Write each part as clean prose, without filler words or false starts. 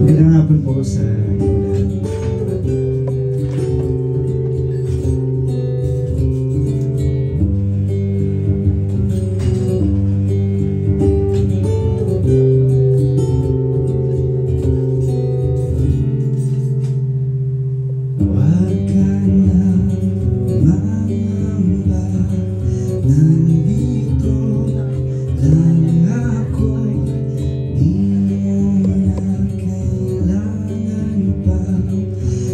Magandang hapon po sa inyong lahat. Huwag ka na mangamba, nandito lang ako. Di mo na kailangan pa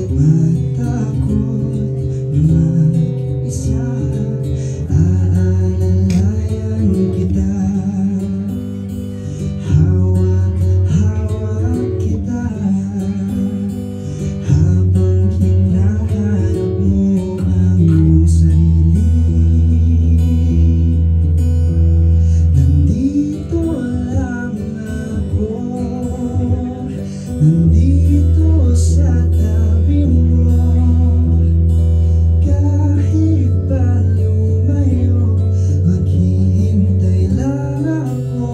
matakot na mag-isa. Aalalayan kita, hawak-hawak kita, habang hinahanap mo ang iyong sarili. Nandito lang ako, nandito sa tabi mo. Kahit pa lumayo, maghihintay lang ako.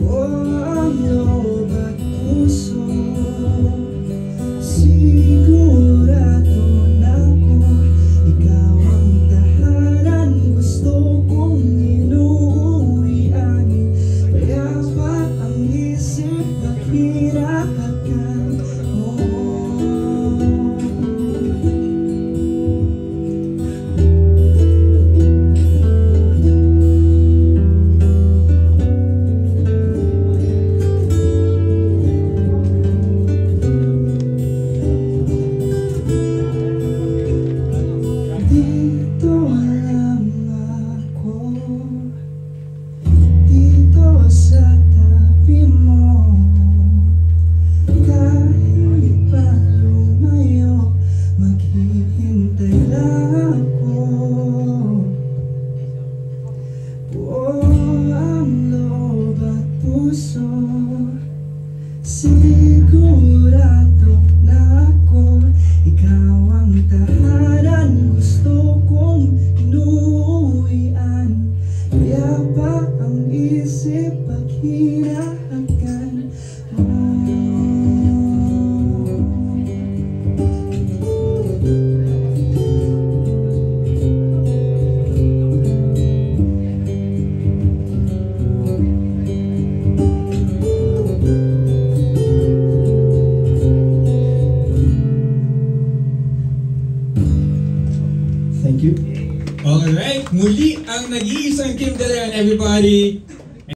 Buo ang loob at puso, sigurado na ako. Ikaw ang tahanan, gusto kong inuuwian. Kaya pa ang isip naghirakan. Dito lang ako, dito sa tabi mo. Kahit pa lumayo, maghihintay lang ako. Buo ang loob at puso, sigurado na ako. Ikaw ang tahanan, gusto kong inuuwian. Kaya pa ang isip paghinahakan. Thank you. Alright, muli ang nag-iisang Kim De Leon, everybody.